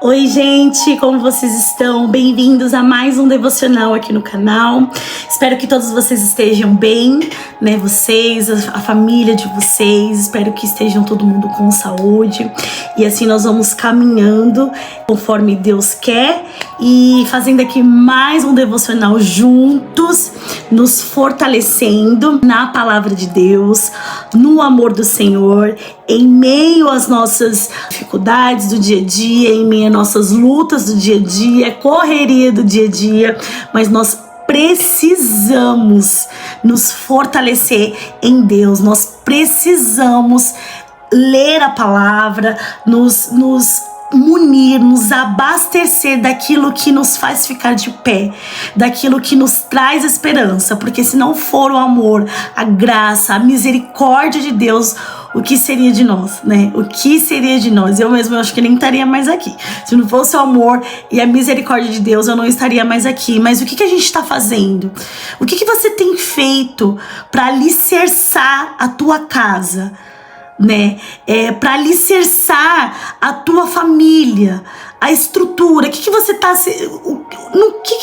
Oi, gente, como vocês estão? Bem-vindos a mais um devocional aqui no canal. Espero que todos vocês estejam bem, né? Vocês, a família de vocês. Espero que estejam todo mundo com saúde. E assim nós vamos caminhando conforme Deus quer e fazendo aqui mais um devocional juntos, nos fortalecendo na palavra de Deus, no amor do Senhor, em meio às nossas dificuldades do dia a dia, em meio às nossas lutas do dia a dia, correria do dia a dia, mas nós precisamos nos fortalecer em Deus, nós precisamos ler a palavra, nos munir, nos abastecer daquilo que nos faz ficar de pé, daquilo que nos traz esperança, porque se não for o amor, a graça, a misericórdia de Deus, o que seria de nós, né? O que seria de nós? Eu mesmo acho que nem estaria mais aqui. Se não fosse o amor e a misericórdia de Deus, eu não estaria mais aqui. Mas o que a gente está fazendo? O que você tem feito para alicerçar a tua casa? Né? Para alicerçar a tua família, a estrutura, no que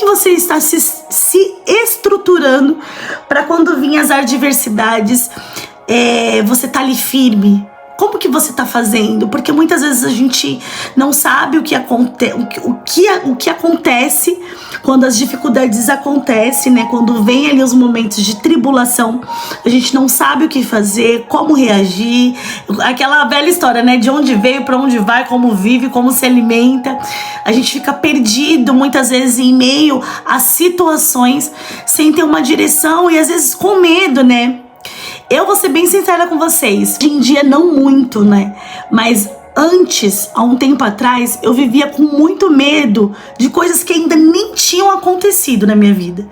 você está se estruturando para quando vir as adversidades, você tá ali firme. Como que você tá fazendo? Porque muitas vezes a gente não sabe o que acontece quando as dificuldades acontecem, né? Quando vem ali os momentos de tribulação, a gente não sabe o que fazer, como reagir. Aquela velha história, né? De onde veio, para onde vai, como vive, como se alimenta. A gente fica perdido muitas vezes em meio a situações sem ter uma direção e às vezes com medo, né? Eu vou ser bem sincera com vocês. Hoje em dia não muito, né? Mas antes, há um tempo atrás, eu vivia com muito medo de coisas que ainda nem tinham acontecido na minha vida.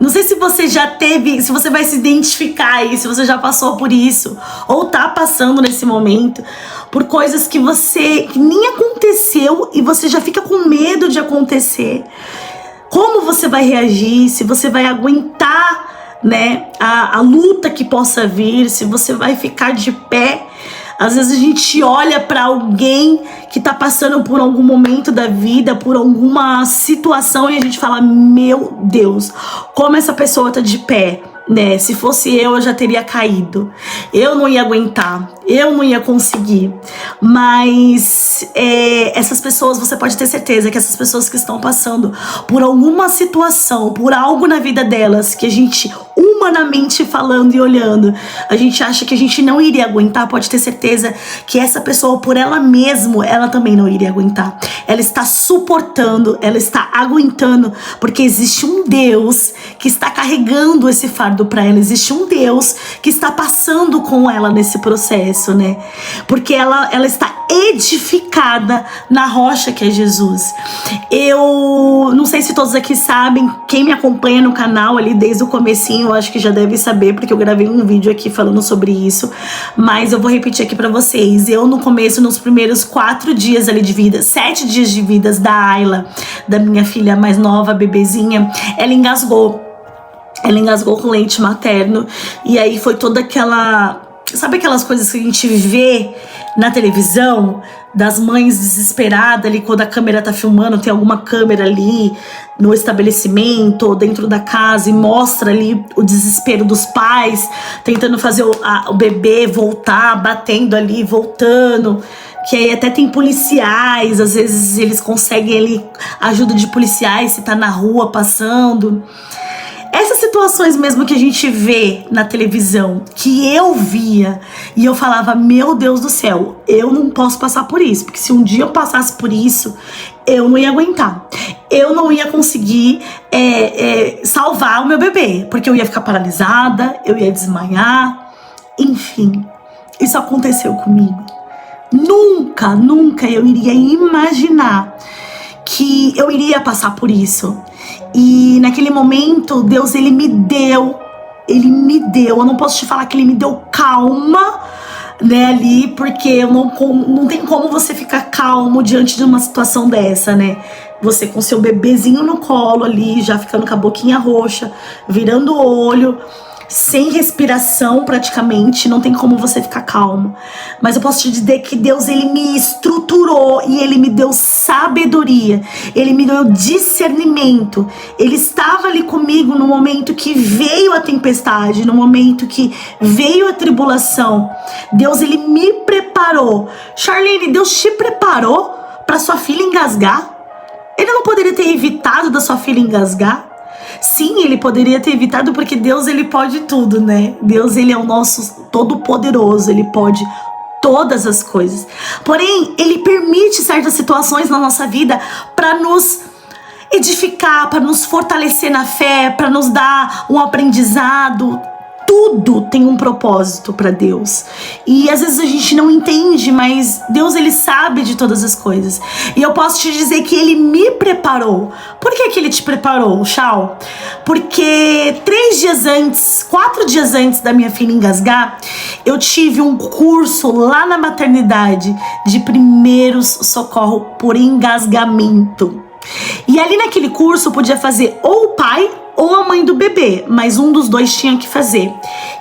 Não sei se você já teve, se você vai se identificar aí, se você já passou por isso, ou tá passando nesse momento, por coisas que nem aconteceu e você já fica com medo de acontecer. Como você vai reagir? Se você vai aguentar, né, a luta que possa vir, se você vai ficar de pé. Às vezes a gente olha para alguém que tá passando por algum momento da vida, por alguma situação, e a gente fala: meu Deus, como essa pessoa tá de pé, né? Se fosse eu já teria caído, eu não ia aguentar, eu não ia conseguir. Mas essas pessoas, você pode ter certeza que essas pessoas que estão passando por alguma situação, por algo na vida delas, que a gente, humanamente falando e olhando, a gente acha que a gente não iria aguentar, pode ter certeza que essa pessoa, por ela mesma, ela também não iria aguentar. Ela está suportando, ela está aguentando, porque existe um Deus que está carregando esse fardo para ela, existe um Deus que está passando com ela nesse processo, né? Porque ela está edificada na rocha que é Jesus. Eu não sei se todos aqui sabem, quem me acompanha no canal ali desde o comecinho, eu acho que já deve saber, porque eu gravei um vídeo aqui falando sobre isso, mas eu vou repetir aqui pra vocês. Eu no começo, nos primeiros 4 dias ali de vida, 7 dias de vida da Ayla, da minha filha mais nova, bebezinha, ela engasgou com leite materno, e aí foi toda aquela... Sabe aquelas coisas que a gente vê na televisão, das mães desesperadas ali, quando a câmera tá filmando, tem alguma câmera ali no estabelecimento ou dentro da casa e mostra ali o desespero dos pais, tentando fazer o bebê voltar, batendo ali, voltando. Que aí até tem policiais, às vezes eles conseguem ali ajuda de policiais se tá na rua passando. Essas situações mesmo que a gente vê na televisão, que eu via e eu falava: meu Deus do céu, eu não posso passar por isso, porque se um dia eu passasse por isso, eu não ia aguentar, eu não ia conseguir salvar o meu bebê, porque eu ia ficar paralisada, eu ia desmaiar, enfim, isso aconteceu comigo. Nunca eu iria imaginar que eu iria passar por isso. E naquele momento, Deus, ele me deu, eu não posso te falar que ele me deu calma, né, ali, porque não tem como você ficar calmo diante de uma situação dessa, né? Você com seu bebezinho no colo ali, já ficando com a boquinha roxa, virando o olho, sem respiração praticamente, não tem como você ficar calmo. Mas eu posso te dizer que Deus, ele me estruturou e ele me deu sabedoria, ele me deu discernimento. Ele estava ali comigo no momento que veio a tempestade, no momento que veio a tribulação. Deus, ele me preparou. Charlene, Deus te preparou para sua filha engasgar? Ele não poderia ter evitado da sua filha engasgar? Sim, ele poderia ter evitado, porque Deus, ele pode tudo, né? Deus, ele é o nosso todo-poderoso, ele pode todas as coisas. Porém, ele permite certas situações na nossa vida para nos edificar, para nos fortalecer na fé, para nos dar um aprendizado. Tudo tem um propósito para Deus. E às vezes a gente não entende, mas Deus, ele sabe de todas as coisas. E eu posso te dizer que ele me preparou. Por que ele te preparou, Chau? Porque 4 dias antes da minha filha engasgar, eu tive um curso lá na maternidade de primeiros socorro por engasgamento. E ali naquele curso podia fazer ou o pai ou a mãe do bebê, mas um dos dois tinha que fazer.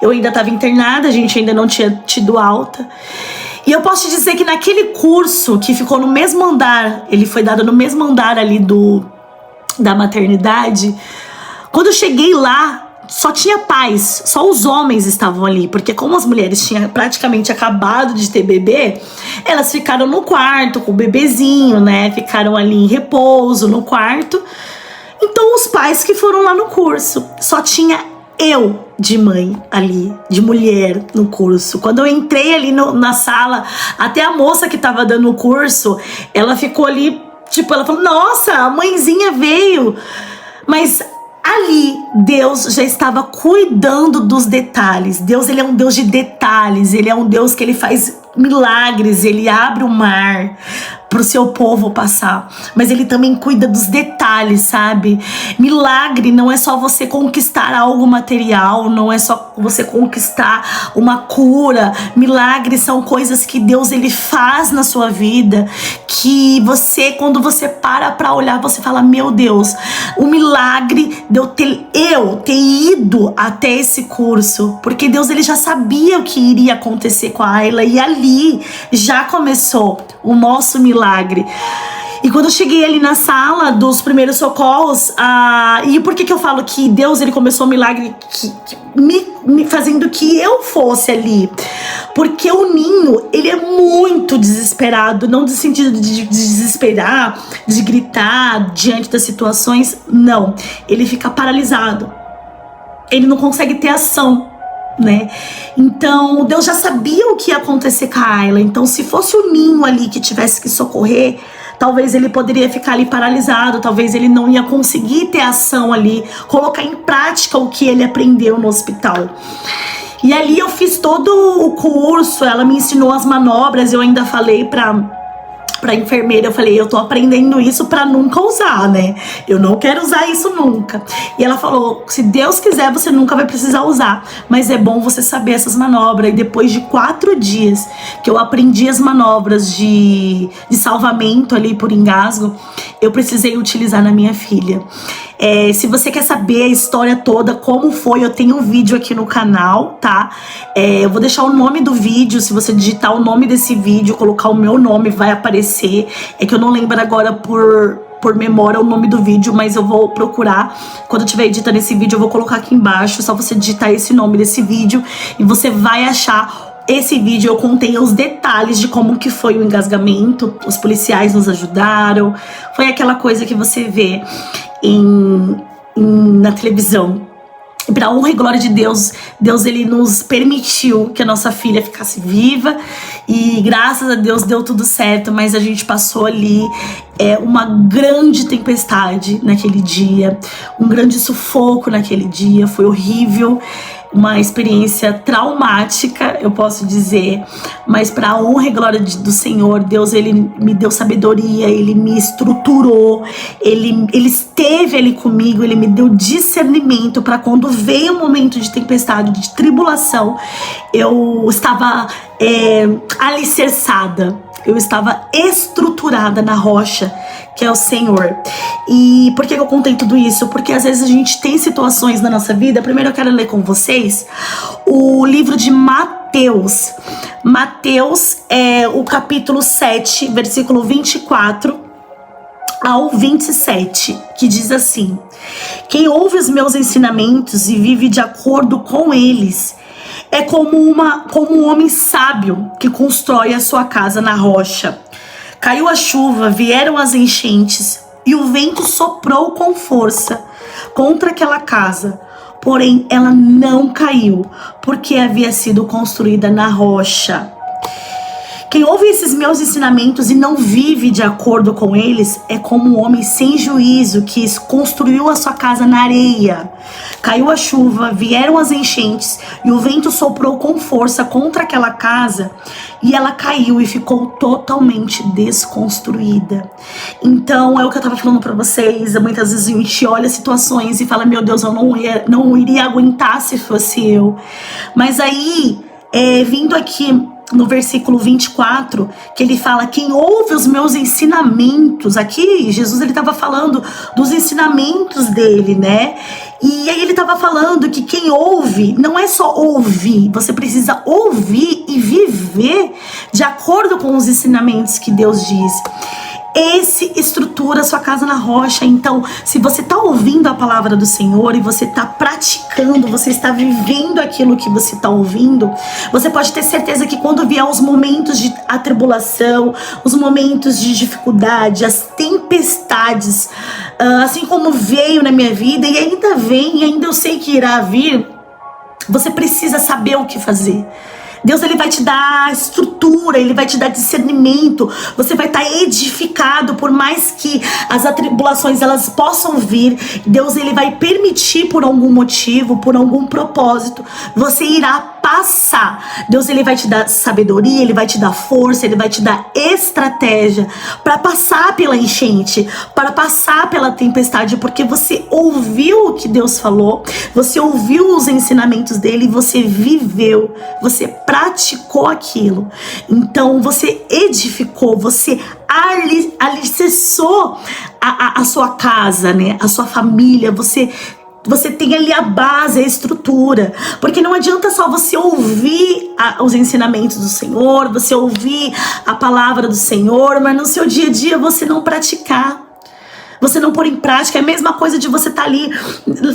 Eu ainda estava internada, a gente ainda não tinha tido alta. E eu posso te dizer que naquele curso, que ficou no mesmo andar, ele foi dado no mesmo andar ali da maternidade, quando eu cheguei lá, só tinha pais, só os homens estavam ali, porque como as mulheres tinham praticamente acabado de ter bebê, elas ficaram no quarto com o bebezinho, né? Ficaram ali em repouso no quarto. Então os pais que foram lá no curso, só tinha eu de mãe ali, de mulher no curso. Quando eu entrei ali na sala, até a moça que tava dando o curso, ela ficou ali, tipo, ela falou, nossa, a mãezinha veio. Mas ali, Deus já estava cuidando dos detalhes. Deus, ele é um Deus de detalhes, ele é um Deus que ele faz milagres, ele abre o mar pro seu povo passar, mas ele também cuida dos detalhes, sabe? Milagre não é só você conquistar algo material, não é só você conquistar uma cura. Milagres são coisas que Deus, ele faz na sua vida, que você, quando você para olhar, você fala, meu Deus, o milagre de eu ter ido até esse curso, porque Deus, ele já sabia o que iria acontecer com a Ayla, e ali já começou o nosso milagre. E quando eu cheguei ali na sala dos primeiros socorros, e por que eu falo que Deus, ele começou o milagre me fazendo que eu fosse ali? Porque o Ninho, ele é muito desesperado, não no sentido de desesperar, de gritar diante das situações, não. Ele fica paralisado, ele não consegue ter ação, né? Então Deus já sabia o que ia acontecer com a Ayla. Então se fosse o Ninho ali que tivesse que socorrer, talvez ele poderia ficar ali paralisado, talvez ele não ia conseguir ter ação ali, colocar em prática o que ele aprendeu no hospital. E ali eu fiz todo o curso, ela me ensinou as manobras, eu ainda falei pra enfermeira, eu falei, eu tô aprendendo isso pra nunca usar, né? Eu não quero usar isso nunca. E ela falou, se Deus quiser, você nunca vai precisar usar, mas é bom você saber essas manobras. E depois de 4 dias que eu aprendi as manobras de salvamento ali por engasgo, eu precisei utilizar na minha filha. Se você quer saber a história toda, como foi, eu tenho um vídeo aqui no canal, tá? Eu vou deixar o nome do vídeo, se você digitar o nome desse vídeo, colocar o meu nome, vai aparecer. É que eu não lembro agora por memória o nome do vídeo, mas eu vou procurar. Quando eu estiver editando esse vídeo, eu vou colocar aqui embaixo, só você digitar esse nome desse vídeo e você vai achar. Esse vídeo eu contei os detalhes de como que foi o engasgamento, os policiais nos ajudaram, foi aquela coisa que você vê na televisão. Para honra e glória de Deus, Deus, ele nos permitiu que a nossa filha ficasse viva e graças a Deus deu tudo certo, mas a gente passou ali uma grande tempestade naquele dia, um grande sufoco naquele dia, foi horrível. Uma experiência traumática, eu posso dizer, mas para a honra e glória do Senhor, Deus, ele me deu sabedoria, ele me estruturou, ele esteve ali comigo, ele me deu discernimento para quando veio um momento de tempestade, de tribulação, eu estava alicerçada. eu estava estruturada na rocha, que é o Senhor. E por que eu contei tudo isso? Porque às vezes a gente tem situações na nossa vida. Primeiro eu quero ler com vocês o livro de Mateus. Mateus é o capítulo 7, versículo 24 ao 27, que diz assim: quem ouve os meus ensinamentos e vive de acordo com eles é como um homem sábio que constrói a sua casa na rocha. Caiu a chuva, vieram as enchentes e o vento soprou com força contra aquela casa. Porém, ela não caiu, porque havia sido construída na rocha. Quem ouve esses meus ensinamentos e não vive de acordo com eles é como um homem sem juízo que construiu a sua casa na areia. Caiu a chuva, vieram as enchentes e o vento soprou com força contra aquela casa e ela caiu e ficou totalmente desconstruída. Então, é o que eu tava falando pra vocês. Muitas vezes a gente olha situações e fala: meu Deus, eu não iria aguentar se fosse eu. Mas aí, vindo aqui no versículo 24, que ele fala: quem ouve os meus ensinamentos. Aqui Jesus, ele estava falando dos ensinamentos dele, né? E aí ele estava falando que quem ouve não é só ouvir, você precisa ouvir e viver de acordo com os ensinamentos que Deus diz. Esse estrutura a sua casa na rocha. Então, se você está ouvindo a palavra do Senhor e você está praticando, você está vivendo aquilo que você está ouvindo, você pode ter certeza que quando vier os momentos de atribulação, os momentos de dificuldade, as tempestades, assim como veio na minha vida e ainda vem, e ainda eu sei que irá vir, você precisa saber o que fazer. Deus, ele vai te dar estrutura, ele vai te dar discernimento, você vai estar edificado. Por mais que as atribulações elas possam vir, Deus, ele vai permitir por algum motivo, por algum propósito, você irá passar. Deus, ele vai te dar sabedoria, ele vai te dar força, ele vai te dar estratégia para passar pela enchente, para passar pela tempestade, porque você ouviu o que Deus falou, você ouviu os ensinamentos dele, você viveu, você praticou aquilo. Então você edificou, você alicerçou a sua casa, né? A sua família, você tem ali a base, a estrutura. Porque não adianta só você ouvir os ensinamentos do Senhor, você ouvir a palavra do Senhor, mas no seu dia a dia você não praticar, você não pôr em prática. É a mesma coisa de você estar ali,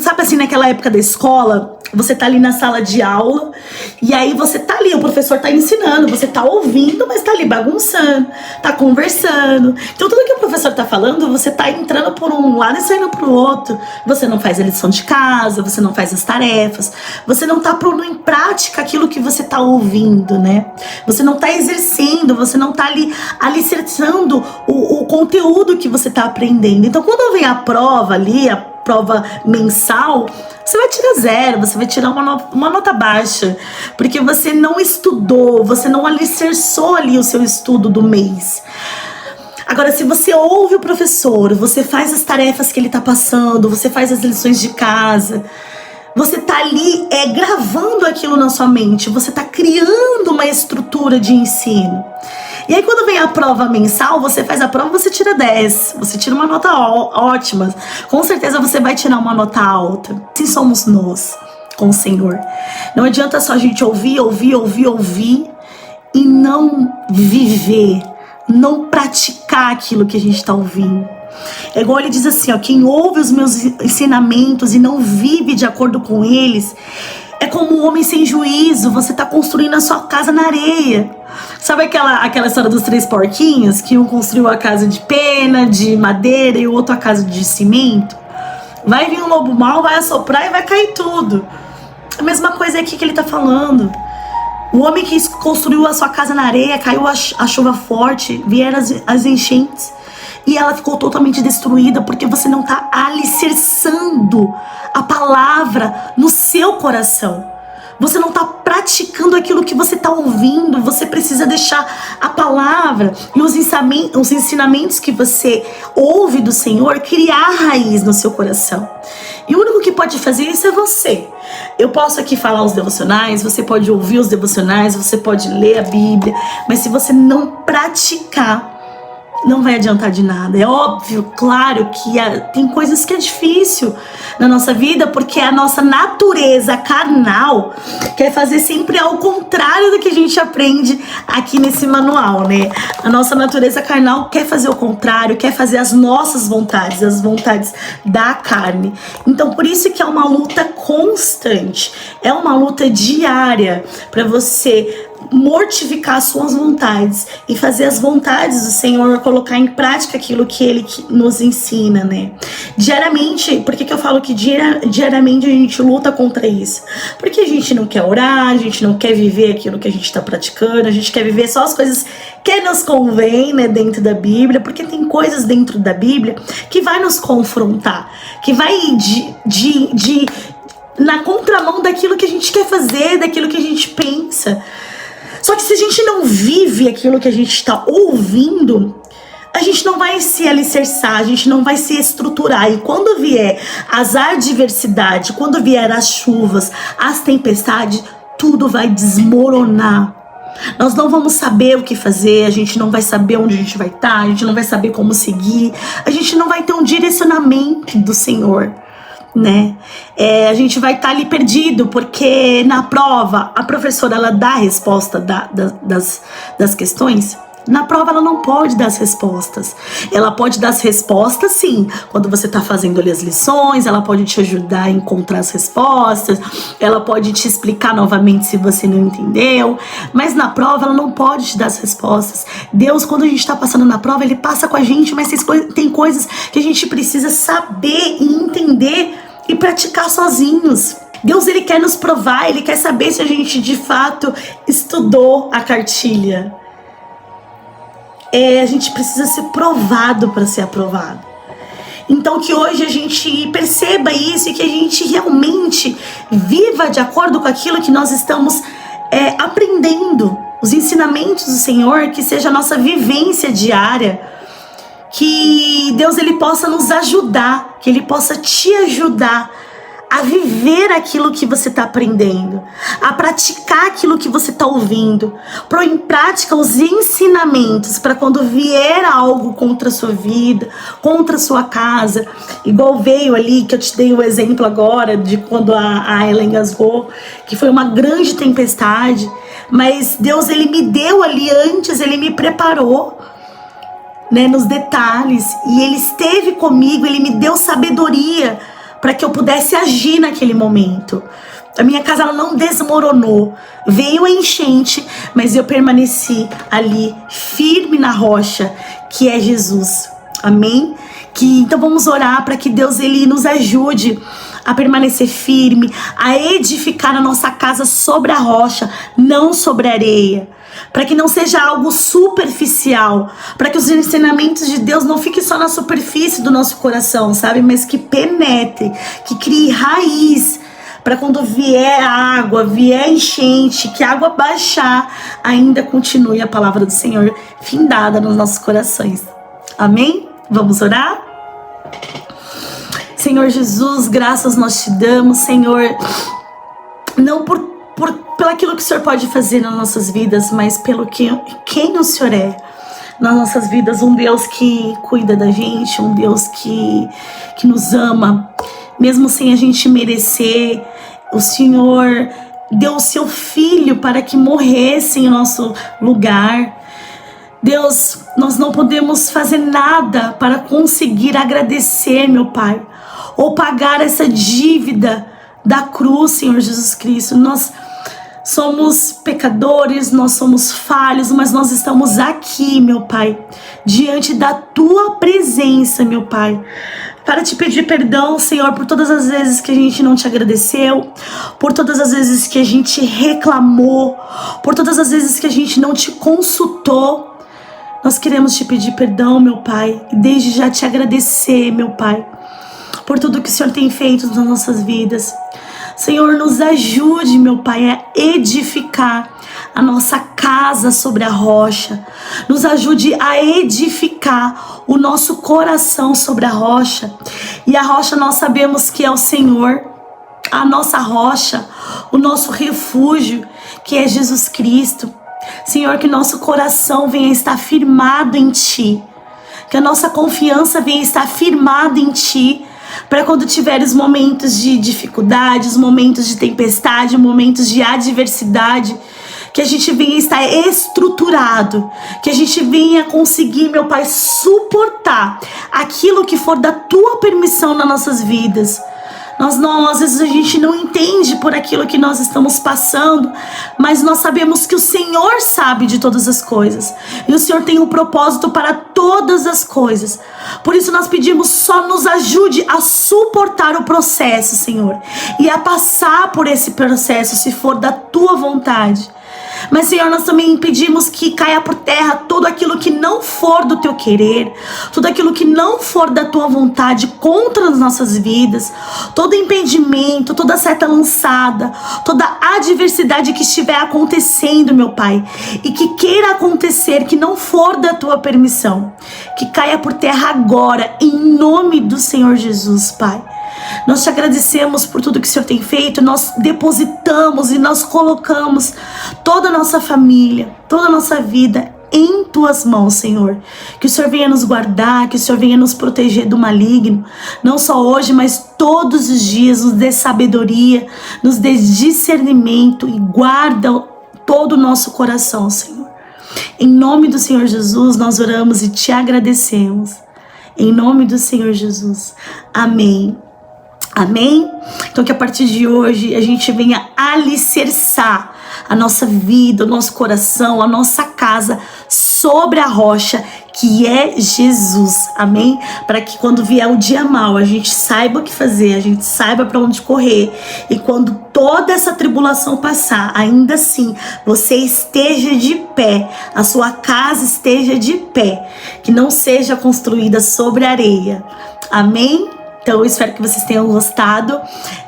sabe assim, naquela época da escola, você tá ali na sala de aula, e aí você tá ali, o professor tá ensinando, você tá ouvindo, mas tá ali bagunçando, tá conversando. Então tudo que o professor tá falando, você tá entrando por um lado e saindo pro outro. Você não faz a lição de casa, você não faz as tarefas, você não tá pondo em prática aquilo que você tá ouvindo, né? Você não tá exercendo, você não tá ali alicerçando o conteúdo que você tá aprendendo. Então quando vem a prova ali, a prova mensal, você vai tirar 0, você vai tirar uma nota baixa, porque você não estudou, você não alicerçou ali o seu estudo do mês. Agora, se você ouve o professor, você faz as tarefas que ele tá passando, você faz as lições de casa, você tá ali gravando aquilo na sua mente, você tá criando uma estrutura de ensino. E aí quando vem a prova mensal, você faz a prova, você tira 10, você tira uma nota ótima, com certeza você vai tirar uma nota alta. Assim somos nós com o Senhor. Não adianta só a gente ouvir e não viver, não praticar aquilo que a gente está ouvindo. É igual ele diz assim, ó: quem ouve os meus ensinamentos e não vive de acordo com eles é como um homem sem juízo. Você tá construindo a sua casa na areia. Sabe aquela história dos 3 porquinhos? Que um construiu a casa de pena, de madeira, e o outro a casa de cimento. Vai vir um lobo mau, vai assoprar e vai cair tudo. A mesma coisa aqui que ele tá falando. O homem que construiu a sua casa na areia, caiu a chuva forte, vieram as enchentes, e ela ficou totalmente destruída, porque você não tá alicerçando a palavra no seu coração. Você não está praticando aquilo que você está ouvindo. Você precisa deixar a palavra e os ensinamentos que você ouve do Senhor criar raiz no seu coração. E o único que pode fazer isso é você. Eu posso aqui falar os devocionais, você pode ouvir os devocionais, você pode ler a Bíblia, mas se você não praticar, não vai adiantar de nada. É óbvio, claro que tem coisas que é difícil na nossa vida, porque a nossa natureza carnal quer fazer sempre ao contrário do que a gente aprende aqui nesse manual, né? A nossa natureza carnal quer fazer o contrário, quer fazer as nossas vontades, as vontades da carne. Então, por isso que é uma luta constante, é uma luta diária para você mortificar as suas vontades e fazer as vontades do Senhor, colocar em prática aquilo que Ele nos ensina, né? Diariamente, por que eu falo que diariamente a gente luta contra isso? Porque a gente não quer orar, a gente não quer viver aquilo que a gente está praticando, a gente quer viver só as coisas que nos convém, né, dentro da Bíblia, porque tem coisas dentro da Bíblia que vai nos confrontar, que vai na contramão daquilo que a gente quer fazer, daquilo que a gente pensa. Só que se a gente não vive aquilo que a gente está ouvindo, a gente não vai se alicerçar, a gente não vai se estruturar. E quando vier as adversidades, quando vier as chuvas, as tempestades, tudo vai desmoronar. Nós não vamos saber o que fazer, a gente não vai saber onde a gente vai estar, a gente não vai saber como seguir, a gente não vai ter um direcionamento do Senhor, né? A gente vai estar ali perdido, porque na prova a professora ela dá a resposta das questões. Na prova ela não pode dar as respostas. Ela pode dar as respostas sim, quando você está fazendo ali as lições, ela pode te ajudar a encontrar as respostas, ela pode te explicar novamente se você não entendeu, mas na prova ela não pode te dar as respostas. Deus, quando a gente está passando na prova, Ele passa com a gente, mas tem coisas que a gente precisa saber e entender e praticar sozinhos. Deus, Ele quer nos provar, Ele quer saber se a gente de fato estudou a cartilha. A gente precisa ser provado para ser aprovado. Então que hoje a gente perceba isso e que a gente realmente viva de acordo com aquilo que nós estamos aprendendo. Os ensinamentos do Senhor, que seja a nossa vivência diária. Que Deus Ele possa nos ajudar, que Ele possa te ajudar a viver aquilo que você está aprendendo, a praticar aquilo que você está ouvindo, pôr em prática os ensinamentos para quando vier algo contra a sua vida, contra a sua casa, igual veio ali, que eu te dei o exemplo agora, de quando a ela engasgou, que foi uma grande tempestade, mas Deus Ele me deu ali antes, Ele me preparou, né, nos detalhes, e Ele esteve comigo, Ele me deu sabedoria para que eu pudesse agir naquele momento. A minha casa ela não desmoronou, veio a enchente, mas eu permaneci ali firme na rocha, que é Jesus. Amém? Então vamos orar para que Deus Ele nos ajude a permanecer firme, a edificar a nossa casa sobre a rocha, não sobre a areia. Para que não seja algo superficial, para que os ensinamentos de Deus não fiquem só na superfície do nosso coração, sabe? Mas que penetre, que crie raiz, para quando vier a água, vier a enchente, que a água baixar, ainda continue a palavra do Senhor findada nos nossos corações. Amém? Vamos orar? Senhor Jesus, graças nós te damos, Senhor, não pelo aquilo que o Senhor pode fazer nas nossas vidas, mas pelo quem o Senhor é nas nossas vidas. Um Deus que cuida da gente, um Deus que nos ama, mesmo sem a gente merecer. O Senhor deu o seu Filho para que morresse em nosso lugar. Deus, nós não podemos fazer nada para conseguir agradecer, meu Pai, ou pagar essa dívida da cruz, Senhor Jesus Cristo. Nós somos pecadores, nós somos falhos, mas nós estamos aqui, meu Pai, diante da Tua presença, meu Pai, para te pedir perdão, Senhor, por todas as vezes que a gente não te agradeceu, por todas as vezes que a gente reclamou, por todas as vezes que a gente não te consultou. Nós queremos te pedir perdão, meu Pai, e desde já te agradecer, meu Pai, por tudo que o Senhor tem feito nas nossas vidas. Senhor, nos ajude, meu Pai, a edificar a nossa casa casa sobre a rocha. Nos ajude a edificar o nosso coração sobre a rocha. E a rocha nós sabemos que é o Senhor, a nossa rocha, o nosso refúgio, que é Jesus Cristo. Senhor, que nosso coração venha estar firmado em Ti, que a nossa confiança venha estar firmada em Ti, para quando tiveres momentos de dificuldades, momentos de tempestade, momentos de adversidade, que a gente venha estar estruturado, que a gente venha conseguir, meu Pai, suportar aquilo que for da Tua permissão nas nossas vidas. Às vezes a gente não entende por aquilo que nós estamos passando, mas nós sabemos que o Senhor sabe de todas as coisas. E o Senhor tem um propósito para todas as coisas. Por isso nós pedimos, só nos ajude a suportar o processo, Senhor. E a passar por esse processo, se for da Tua vontade. Mas, Senhor, nós também pedimos que caia por terra tudo aquilo que não for do Teu querer, tudo aquilo que não for da Tua vontade contra as nossas vidas, todo impedimento, toda seta lançada, toda adversidade que estiver acontecendo, meu Pai, e que queira acontecer, que não for da Tua permissão, que caia por terra agora, em nome do Senhor Jesus, Pai. Nós Te agradecemos por tudo que o Senhor tem feito. Nós depositamos e nós colocamos toda a nossa família, toda a nossa vida em Tuas mãos, Senhor. Que o Senhor venha nos guardar, que o Senhor venha nos proteger do maligno, não só hoje, mas todos os dias. Nos dê sabedoria, nos dê discernimento e guarda todo o nosso coração, Senhor. Em nome do Senhor Jesus, nós oramos e Te agradecemos. Em nome do Senhor Jesus. Amém. Amém? Então que a partir de hoje a gente venha alicerçar a nossa vida, o nosso coração, a nossa casa sobre a rocha que é Jesus. Amém? Para que quando vier o dia mau a gente saiba o que fazer, a gente saiba para onde correr. E quando toda essa tribulação passar, ainda assim você esteja de pé, a sua casa esteja de pé, que não seja construída sobre areia. Amém? Então eu espero que vocês tenham gostado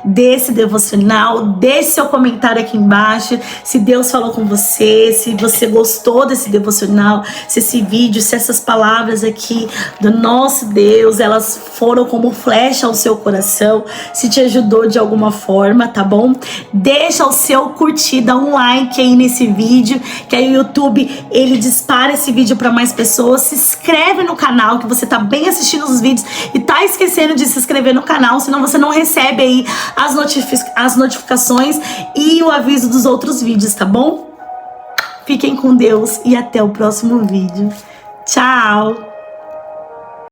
desse devocional. Deixe seu comentário aqui embaixo, se Deus falou com você, se você gostou desse devocional, se esse vídeo, se essas palavras aqui do nosso Deus, elas foram como flecha ao seu coração, se te ajudou de alguma forma, tá bom? Deixa o seu curtida, um like aí nesse vídeo, que aí o YouTube, ele dispara esse vídeo para mais pessoas. Se inscreve no canal, que você tá bem assistindo os vídeos e tá esquecendo de se inscrever no canal, senão você não recebe aí as notificações e o aviso dos outros vídeos, tá bom? Fiquem com Deus e até o próximo vídeo. Tchau!